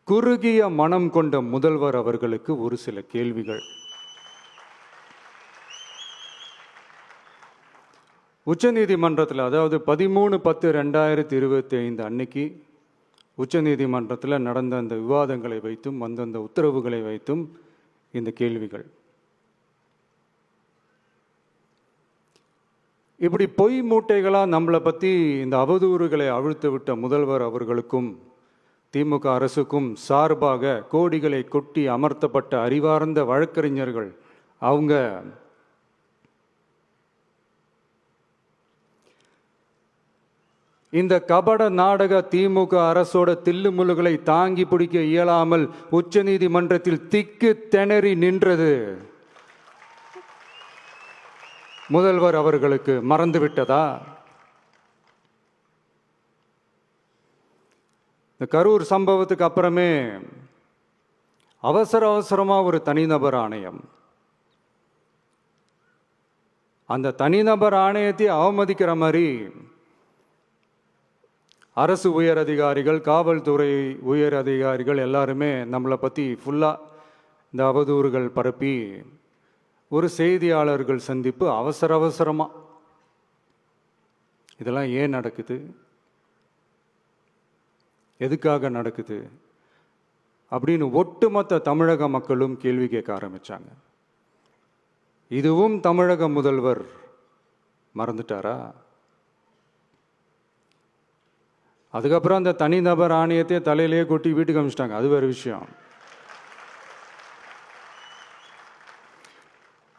குறுகிய மனம் கொண்ட முதல்வர் அவர்களுக்கு ஒரு சில கேள்விகள். உச்சநீதிமன்றத்தில், அதாவது 13/10/2025 அன்னைக்கு உச்சநீதிமன்றத்தில் நடந்த அந்த விவாதங்களை வைத்தும் வந்த உத்தரவுகளை வைத்தும் இந்த கேள்விகள். இப்படி பொய் மூட்டைகளாக நம்மளை பற்றி இந்த அவதூறுகளை அவிழ்த்து விட்ட முதல்வர் அவர்களுக்கும் திமுக அரசுக்கும் சார்பாக கோடிகளை கொட்டி அமர்த்தப்பட்ட அறிவார்ந்த வழக்கறிஞர்கள் அவங்க இந்த கபட நாடக திமுக அரசோட தில்லுமுல்லுகளை தாங்கி பிடிக்க இயலாமல் உச்ச நீதிமன்றத்தில் திக்கு திணறி நின்றது முதல்வர் அவர்களுக்கு மறந்துவிட்டதா? இந்த கரூர் சம்பவத்துக்கு அப்புறமே அவசரமாக ஒரு தனிநபர் ஆணையம், அந்த தனிநபர் ஆணையத்தை அவமதிக்கிற மாதிரி அரசு உயர் அதிகாரிகள், காவல்துறை உயர் அதிகாரிகள் எல்லாருமே நம்மளை பற்றி ஃபுல்லாக இந்த அவதூறுகள் பரப்பி ஒரு செய்தியாளர்கள் சந்திப்பு அவசரமாக. இதெல்லாம் ஏன் நடக்குது, எதுக்காக நடக்குது அப்படின்னு ஒட்டுமொத்த தமிழக மக்களும் கேள்வி கேட்க ஆரம்பிச்சாங்க. இதுவும் தமிழக முதல்வர் மறந்துட்டாரா? அதுக்கப்புறம் அந்த தனிநபர் ஆணையத்தை தலையிலேயே கொட்டி வீட்டுக்கு அனுப்பிச்சிட்டாங்க. அது வேறு விஷயம்.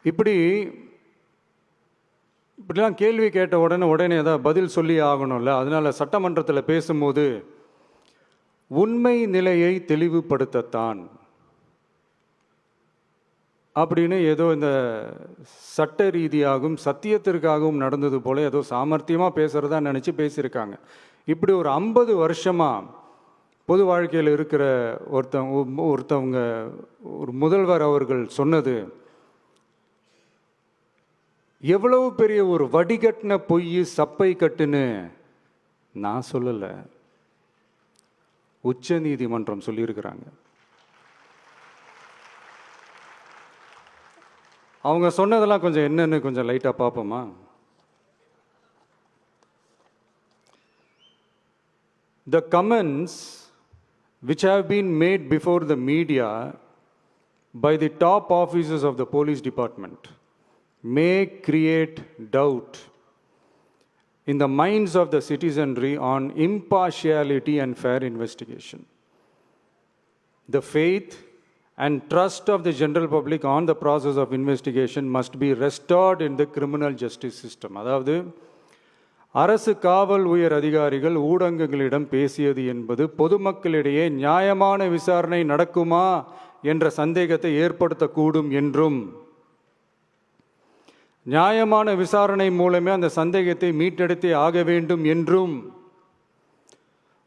இப்படிலாம் கேள்வி கேட்ட உடனே ஏதாவது பதில் சொல்லி ஆகணும்ல. அதனால சட்டமன்றத்தில் பேசும்போது உண்மை நிலையை தெளிவுபடுத்தத்தான் அப்படின்னு ஏதோ இந்த சட்ட ரீதியாகவும் சத்தியத்திற்காகவும் நடந்தது போல ஏதோ சாமர்த்தியமாக பேசுகிறதா நினச்சி பேசியிருக்காங்க. இப்படி ஒரு 50 வருஷமாக பொது வாழ்க்கையில் இருக்கிற ஒருத்தவங்க ஒரு முதல்வர் அவர்கள் சொன்னது எவ்வளவு பெரிய ஒரு வடிகட்டின பொய், சப்பை கட்டுன்னு நான் சொல்லலை, உச்ச நீதிமன்றம் சொல்லியிருக்கிறாங்க. அவங்க சொன்னதெல்லாம் கொஞ்சம் என்னன்னு கொஞ்சம் லைட்டாக பார்ப்போமா? The comments which have been made before the media by the top officers of the police department may create doubt in the minds of the citizenry on impartiality and fair investigation. The faith and trust of the general public on the process of investigation must be restored in the criminal justice system. அதாவது அரசு காவல் உயர் அதிகாரிகள் ஊடகங்களிடம் பேசியது என்பது பொதுமக்களிடையே நியாயமான விசாரணை நடக்குமா என்ற சந்தேகத்தை ஏற்படுத்தக்கூடும் என்றும், நியாயமான விசாரணை மூலமே அந்த சந்தேகத்தை மீட்டெடுத்தே ஆக வேண்டும் என்றும்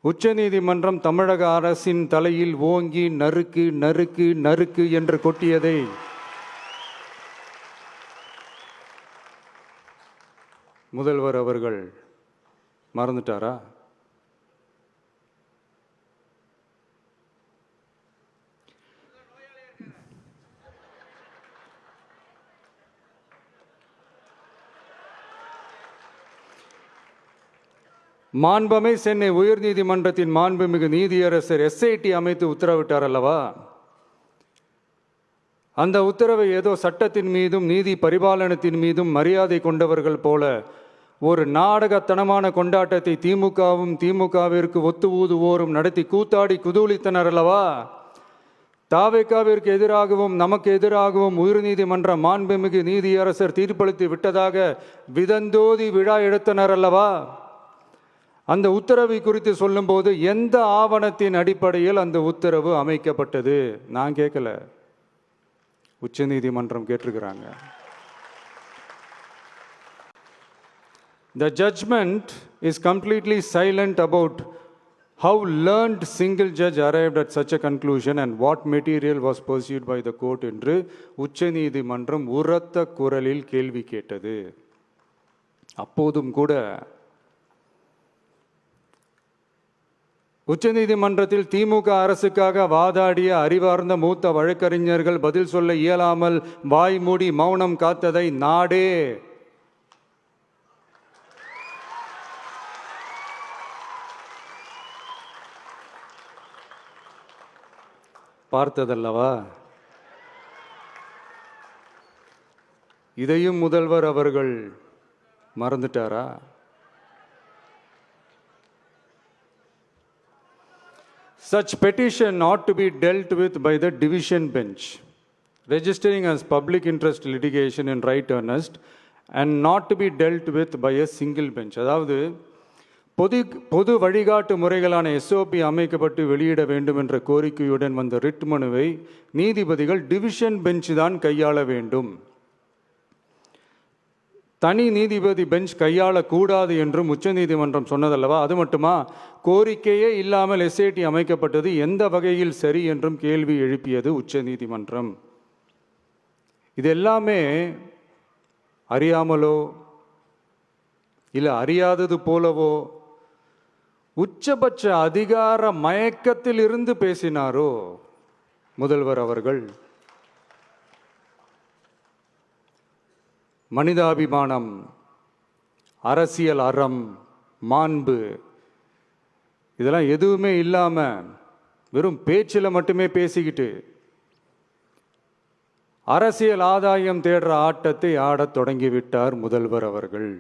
உச்சநீதிமன்றம் தமிழக அரசின் தலையில் ஓங்கி நறுக்கு நறுக்கு நறுக்கு என்று கொட்டியதை முதல்வர் அவர்கள் மறந்துட்டாரா? மாண்புமை சென்னை உயர்நீதிமன்றத்தின் மாண்புமிகு நீதியரசர் SIT அமைத்து உத்தரவிட்டார் அல்லவா? அந்த உத்தரவை ஏதோ சட்டத்தின் மீதும் நீதி பரிபாலனத்தின் மீதும் மரியாதை கொண்டவர்கள் போல ஒரு நாடகத்தனமான கொண்டாட்டத்தை திமுகவிற்கு ஒத்து ஊதுவோரும் நடத்தி கூத்தாடி குதூளித்தனர் அல்லவா? தாவேகாவிற்கு எதிராகவும் நமக்கு எதிராகவும் உயர்நீதிமன்ற மாண்புமிகு நீதியரசர் தீர்ப்பளித்து விட்டதாக விதந்தோதி விழா எடுத்தனர் அல்லவா? அந்த உத்தரவை குறித்து சொல்லும்போது எந்த ஆவணத்தின் அடிப்படையில் அந்த உத்தரவு அமைக்கப்பட்டது? நான் கேட்கல, உச்ச நீதிமன்றம் கேட்டிருக்கிறாங்க. The judgment is completely silent about how learned single judge arrived at such a conclusion and what material was pursued by the court என்று உச்ச நீதிமன்றம் உரத்த குரலில் கேள்வி கேட்டது. அப்போதும் கூட உச்சநீதிமன்றத்தில் திமுக அரசுக்காக வாதாடிய அறிவார்ந்த மூத்த வழக்கறிஞர்கள் பதில் சொல்ல இயலாமல் வாய் மூடி மௌனம் காத்ததை நாடே பார்த்ததல்லவா? இதையும் முதல்வர் அவர்கள் மறந்துட்டாரா? Such petition ought to be dealt with by the division bench, registering as public interest litigation in right earnest and not to be dealt with by a single bench. அதாவது பொது வழிகாட்டு முறைகளான எஸ்ஓபி அமைக்கப்பட்டு வெளியிட வேண்டும் என்ற கோரிக்கையுடன் வந்த ரிட் மனுவை நீதிபதிகள் டிவிஷன் பெஞ்ச் தான் கையாள வேண்டும், தனி நீதிபதி பெஞ்ச் கையாளக்கூடாது என்றும் உச்சநீதிமன்றம் சொன்னதல்லவா? அது மட்டுமா, கோரிக்கையே இல்லாமல் எஸ்ஐடி அமைக்கப்பட்டது எந்த வகையில் சரி என்றும் கேள்வி எழுப்பியது உச்சநீதிமன்றம். இது எல்லாமே அறியாமலோ இல்லை அறியாதது போலவோ உச்சபட்ச அதிகார மயக்கத்தில் இருந்து பேசினாரோ முதல்வர் அவர்கள்? மனிதாபிமானம், அரசியல் அறம், மாண்பு இதெல்லாம் எதுவுமே இல்லாமல் வெறும் பேச்சில் மட்டுமே பேசிக்கிட்டு அரசியல் ஆதாயம் தேடுற ஆட்டத்தை ஆடத் தொடங்கிவிட்டார் முதல்வர் அவர்கள்.